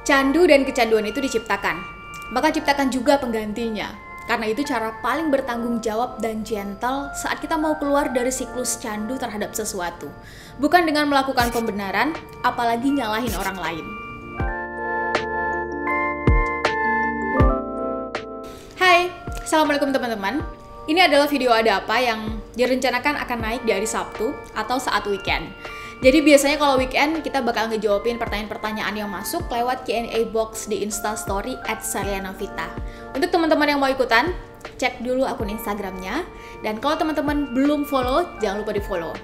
Candu dan kecanduan itu diciptakan, maka ciptakan juga penggantinya. Karena itu cara paling bertanggung jawab dan gentle saat kita mau keluar dari siklus candu terhadap sesuatu. Bukan dengan melakukan pembenaran, apalagi nyalahin orang lain. Hai, Assalamualaikum teman-teman. Ini adalah video Ada Apa yang direncanakan akan naik di hari Sabtu atau saat weekend. Jadi biasanya kalau weekend kita bakal ngejawabin pertanyaan-pertanyaan yang masuk lewat Q&A box di Instastory @sarlianavita. Untuk teman-teman yang mau ikutan, cek dulu akun Instagramnya. Dan kalau teman-teman belum follow, jangan lupa di follow.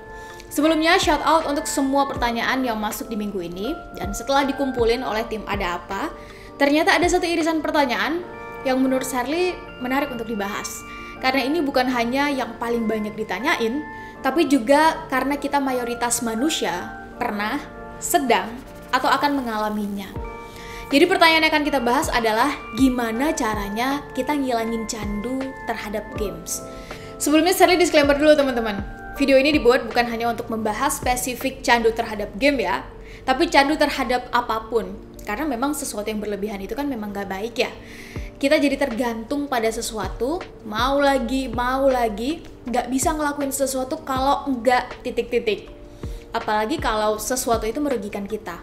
Sebelumnya shout out untuk semua pertanyaan yang masuk di minggu ini. Dan setelah dikumpulin oleh tim Ada Apa, ternyata ada satu irisan pertanyaan yang menurut Sarli menarik untuk dibahas. Karena ini bukan hanya yang paling banyak ditanyain, tapi juga karena kita mayoritas manusia pernah, sedang, atau akan mengalaminya. Jadi pertanyaan yang akan kita bahas adalah gimana caranya kita ngilangin candu terhadap games. Sebelumnya Sarli disclaimer dulu teman-teman. Video ini dibuat bukan hanya untuk membahas spesifik candu terhadap game ya, tapi candu terhadap apapun. Karena memang sesuatu yang berlebihan itu kan memang gak baik ya. Kita jadi tergantung pada sesuatu, mau lagi, nggak bisa ngelakuin sesuatu kalau nggak titik-titik. Apalagi kalau sesuatu itu merugikan kita.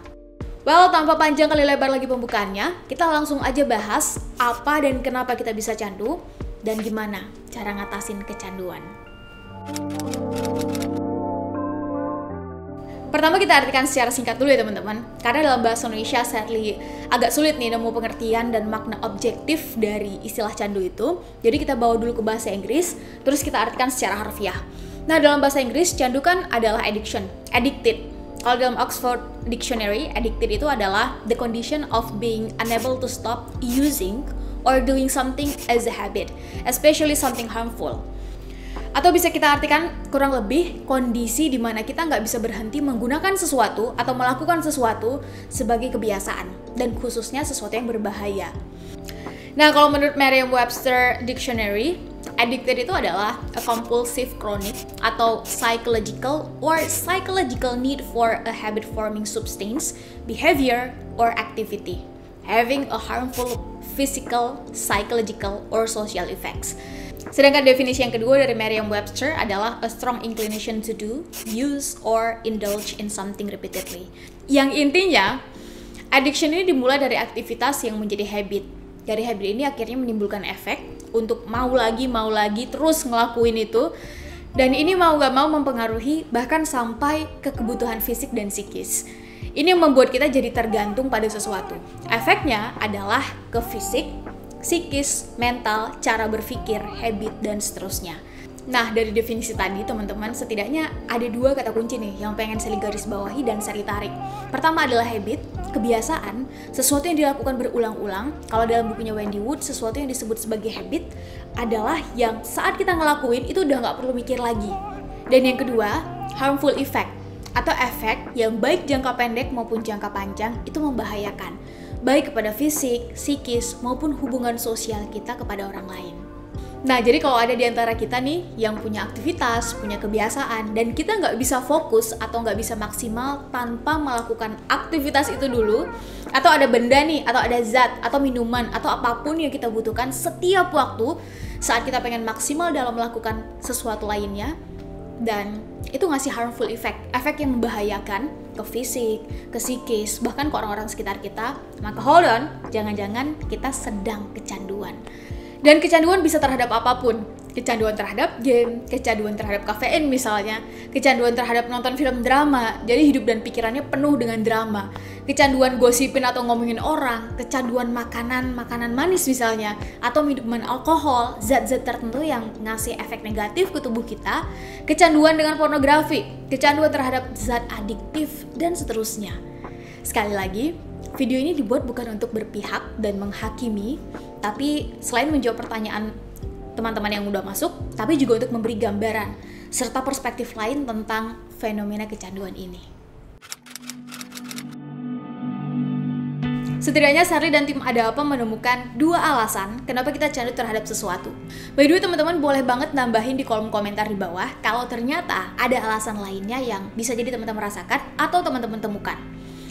Well, tanpa panjang kali lebar lagi pembukaannya, kita langsung aja bahas apa dan kenapa kita bisa candu, dan gimana cara ngatasin kecanduan. Pertama kita artikan secara singkat dulu ya teman-teman. Karena dalam bahasa Indonesia sadly agak sulit nih nemu pengertian dan makna objektif dari istilah candu itu. Jadi kita bawa dulu ke bahasa Inggris, terus kita artikan secara harfiah. Nah dalam bahasa Inggris, candu kan adalah addiction, addicted. Kalau dalam Oxford Dictionary, addicted itu adalah the condition of being unable to stop using or doing something as a habit, especially something harmful. Atau bisa kita artikan kurang lebih kondisi di mana kita nggak bisa berhenti menggunakan sesuatu atau melakukan sesuatu sebagai kebiasaan, dan khususnya sesuatu yang berbahaya. Nah, kalau menurut Merriam-Webster Dictionary, addicted itu adalah a compulsive chronic atau psychological need for a habit-forming substance, behavior, or activity, having a harmful physical, psychological, or social effects. Sedangkan definisi yang kedua dari Merriam-Webster adalah a strong inclination to do, use, or indulge in something repeatedly. Yang intinya, addiction ini dimulai dari aktivitas yang menjadi habit. Dari habit ini akhirnya menimbulkan efek untuk mau lagi terus ngelakuin itu. Dan ini mau gak mau mempengaruhi bahkan sampai ke kebutuhan fisik dan psikis. Ini yang membuat kita jadi tergantung pada sesuatu. Efeknya adalah ke fisik, psikis, mental, cara berpikir, habit, dan seterusnya. Nah, dari definisi tadi, teman-teman, setidaknya ada dua kata kunci nih yang pengen saya garis bawahi dan saya tarik. Pertama adalah habit, kebiasaan, sesuatu yang dilakukan berulang-ulang. Kalau dalam bukunya Wendy Wood, sesuatu yang disebut sebagai habit adalah yang saat kita ngelakuin itu udah nggak perlu mikir lagi. Dan yang kedua, harmful effect, atau efek yang baik jangka pendek maupun jangka panjang itu membahayakan, baik kepada fisik, psikis, maupun hubungan sosial kita kepada orang lain. Nah, jadi kalau ada di antara kita nih yang punya aktivitas, punya kebiasaan, dan kita nggak bisa fokus atau nggak bisa maksimal tanpa melakukan aktivitas itu dulu, atau ada benda nih, atau ada zat, atau minuman, atau apapun yang kita butuhkan setiap waktu saat kita pengen maksimal dalam melakukan sesuatu lainnya, dan itu ngasih harmful effect, efek yang membahayakan ke fisik, ke psikis, bahkan ke orang-orang sekitar kita, maka hold on, jangan-jangan kita sedang kecanduan. Dan kecanduan bisa terhadap apapun. Kecanduan terhadap game, kecanduan terhadap kafein misalnya, kecanduan terhadap nonton film drama, jadi hidup dan pikirannya penuh dengan drama. Kecanduan gosipin atau ngomongin orang, kecanduan makanan manis misalnya, atau minuman alkohol, zat-zat tertentu yang ngasih efek negatif ke tubuh kita, kecanduan dengan pornografi, kecanduan terhadap zat adiktif, dan seterusnya. Sekali lagi, video ini dibuat bukan untuk berpihak dan menghakimi, tapi selain menjawab pertanyaan teman-teman yang udah masuk, tapi juga untuk memberi gambaran serta perspektif lain tentang fenomena kecanduan ini. Setidaknya Sarli dan tim Ada Apa menemukan 2 alasan kenapa kita candu terhadap sesuatu. By the way, teman-teman boleh banget nambahin di kolom komentar di bawah kalau ternyata ada alasan lainnya yang bisa jadi teman-teman rasakan atau teman-teman temukan.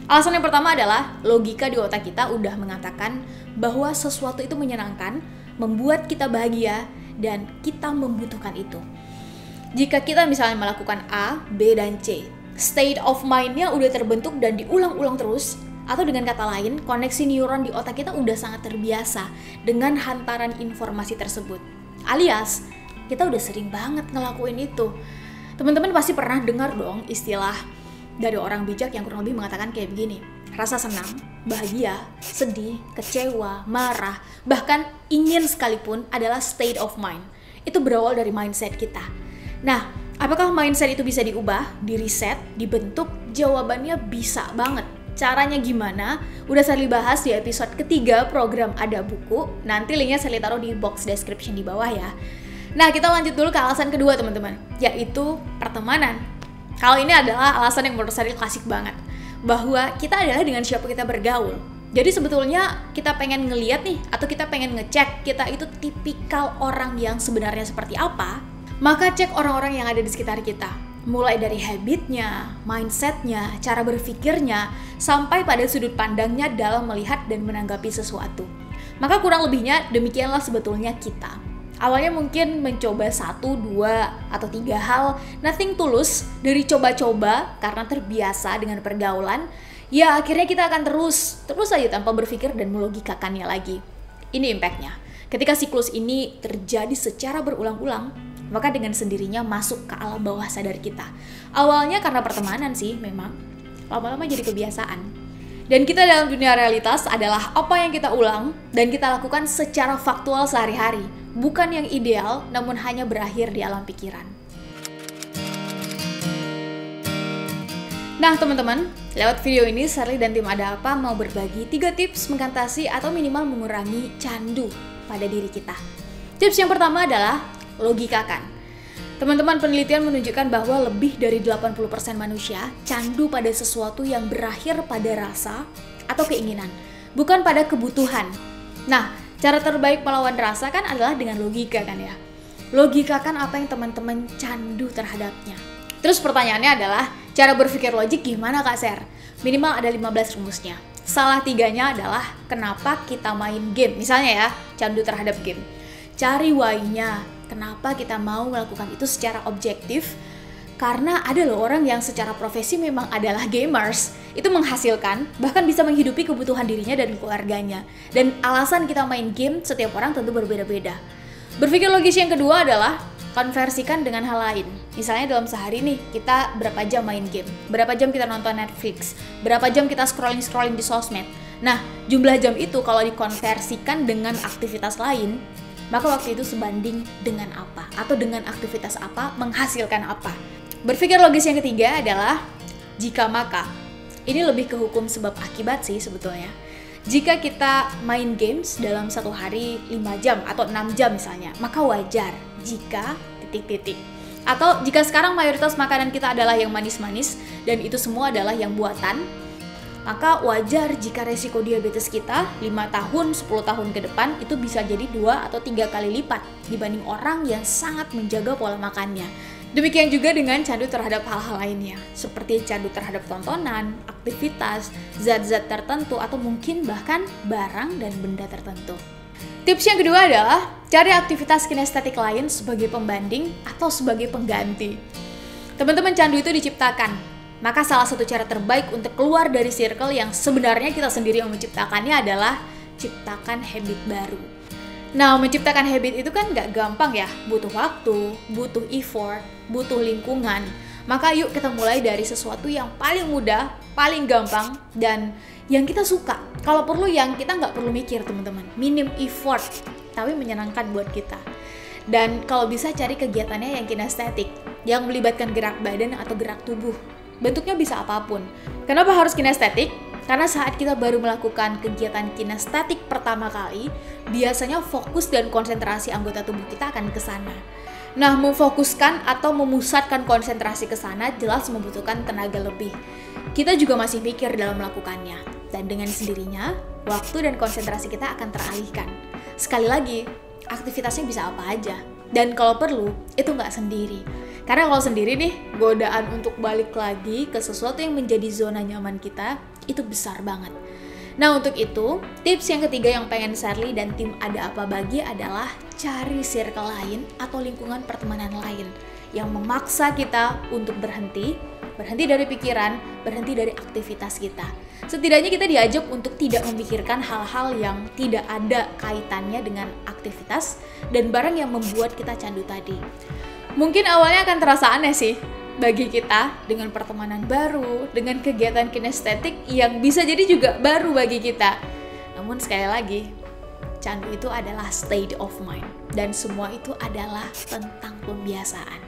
Alasan yang pertama adalah logika di otak kita udah mengatakan bahwa sesuatu itu menyenangkan, membuat kita bahagia, dan kita membutuhkan itu. Jika kita misalnya melakukan A, B, dan C, state of mind-nya udah terbentuk dan diulang-ulang terus, atau dengan kata lain, koneksi neuron di otak kita udah sangat terbiasa dengan hantaran informasi tersebut. Alias, kita udah sering banget ngelakuin itu. Teman-teman pasti pernah dengar dong istilah dari orang bijak yang kurang lebih mengatakan kayak begini. Rasa senang, bahagia, sedih, kecewa, marah, bahkan ingin sekalipun adalah state of mind. Itu berawal dari mindset kita. Nah, apakah mindset itu bisa diubah, di-reset, dibentuk? Jawabannya bisa banget. Caranya gimana? Udah saya bahas di episode ketiga program Ada Buku. Nanti linknya saya taruh di box description di bawah ya. Nah, kita lanjut dulu ke alasan kedua teman-teman, yaitu pertemanan. Kalau ini adalah alasan yang menurut saya klasik banget, bahwa kita adalah dengan siapa kita bergaul. Jadi sebetulnya kita pengen ngeliat nih, atau kita pengen ngecek kita itu tipikal orang yang sebenarnya seperti apa, maka cek orang-orang yang ada di sekitar kita. Mulai dari habitnya, mindsetnya, cara berpikirnya, sampai pada sudut pandangnya dalam melihat dan menanggapi sesuatu. Maka kurang lebihnya demikianlah sebetulnya kita. Awalnya mungkin mencoba 1, 2, atau 3 hal, nothing tulus, dari coba-coba karena terbiasa dengan pergaulan, ya akhirnya kita akan terus aja tanpa berpikir dan melogikakannya lagi. Ini impactnya. Ketika siklus ini terjadi secara berulang-ulang, maka dengan sendirinya masuk ke alam bawah sadar kita. Awalnya karena pertemanan sih memang, lama-lama jadi kebiasaan. Dan kita dalam dunia realitas adalah apa yang kita ulang dan kita lakukan secara faktual sehari-hari. Bukan yang ideal, namun hanya berakhir di alam pikiran. Nah teman-teman, lewat video ini Sherly dan tim Ada Apa mau berbagi 3 tips mengatasi atau minimal mengurangi candu pada diri kita. Tips yang pertama adalah logikakan. Teman-teman, penelitian menunjukkan bahwa lebih dari 80% manusia candu pada sesuatu yang berakhir pada rasa atau keinginan, bukan pada kebutuhan. Nah, cara terbaik melawan rasa kan adalah dengan logika kan ya. Logikakan apa yang teman-teman candu terhadapnya. Terus pertanyaannya adalah, cara berpikir logik gimana Kak Ser? Minimal ada 15 rumusnya. Salah 3-nya adalah kenapa kita main game. Misalnya ya, candu terhadap game. Cari why-nya, kenapa kita mau melakukan itu secara objektif. Karena ada loh orang yang secara profesi memang adalah gamers. Itu menghasilkan, bahkan bisa menghidupi kebutuhan dirinya dan keluarganya. Dan alasan kita main game setiap orang tentu berbeda-beda. Berpikir logis yang kedua adalah konversikan dengan hal lain. Misalnya dalam sehari nih, kita berapa jam main game, berapa jam kita nonton Netflix, berapa jam kita scrolling di sosmed. Nah, jumlah jam itu kalau dikonversikan dengan aktivitas lain, maka waktu itu sebanding dengan apa, atau dengan aktivitas apa, menghasilkan apa. Berpikir logis yang ketiga adalah jika maka. Ini lebih ke hukum sebab akibat sih sebetulnya. Jika kita main games dalam satu hari 5 jam atau 6 jam misalnya, maka wajar jika ... Atau jika sekarang mayoritas makanan kita adalah yang manis-manis dan itu semua adalah yang buatan, maka wajar jika resiko diabetes kita 5 tahun, 10 tahun ke depan itu bisa jadi 2 atau 3 kali lipat dibanding orang yang sangat menjaga pola makannya. Demikian juga dengan candu terhadap hal-hal lainnya, seperti candu terhadap tontonan, aktivitas, zat-zat tertentu, atau mungkin bahkan barang dan benda tertentu. Tips yang kedua adalah cari aktivitas kinestetik lain sebagai pembanding atau sebagai pengganti. Teman-teman, candu itu diciptakan, maka salah satu cara terbaik untuk keluar dari circle yang sebenarnya kita sendiri yang menciptakannya adalah ciptakan habit baru. Nah, menciptakan habit itu kan nggak gampang ya, butuh waktu, butuh effort, butuh lingkungan. Maka yuk kita mulai dari sesuatu yang paling mudah, paling gampang, dan yang kita suka. Kalau perlu yang kita nggak perlu mikir teman-teman, minim effort, tapi menyenangkan buat kita. Dan kalau bisa cari kegiatannya yang kinestetik, yang melibatkan gerak badan atau gerak tubuh. Bentuknya bisa apapun. Kenapa harus kinestetik? Karena saat kita baru melakukan kegiatan kinestetik pertama kali, biasanya fokus dan konsentrasi anggota tubuh kita akan ke sana. Nah, memfokuskan atau memusatkan konsentrasi ke sana jelas membutuhkan tenaga lebih. Kita juga masih mikir dalam melakukannya. Dan dengan sendirinya, waktu dan konsentrasi kita akan teralihkan. Sekali lagi, aktivitasnya bisa apa aja. Dan kalau perlu, itu nggak sendiri. Karena kalau sendiri nih, godaan untuk balik lagi ke sesuatu yang menjadi zona nyaman kita, itu besar banget. Nah, untuk itu, tips yang ketiga yang pengen Sherly dan tim Ada Apa bagi adalah cari circle lain atau lingkungan pertemanan lain yang memaksa kita untuk berhenti dari pikiran, berhenti dari aktivitas kita. Setidaknya kita diajak untuk tidak memikirkan hal-hal yang tidak ada kaitannya dengan aktivitas dan barang yang membuat kita candu tadi. Mungkin awalnya akan terasa aneh sih bagi kita dengan pertemanan baru, dengan kegiatan kinestetik yang bisa jadi juga baru bagi kita. Namun sekali lagi, candu itu adalah state of mind dan semua itu adalah tentang pembiasaan.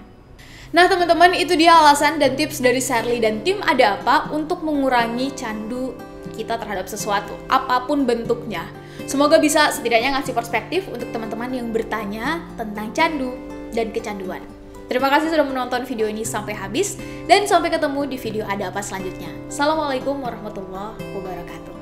Nah teman-teman, itu dia alasan dan tips dari Sherly dan tim Ada Apa untuk mengurangi candu kita terhadap sesuatu, apapun bentuknya. Semoga bisa setidaknya ngasih perspektif untuk teman-teman yang bertanya tentang candu dan kecanduan. Terima kasih sudah menonton video ini sampai habis dan sampai ketemu di video Ada Apa selanjutnya. Assalamualaikum warahmatullahi wabarakatuh.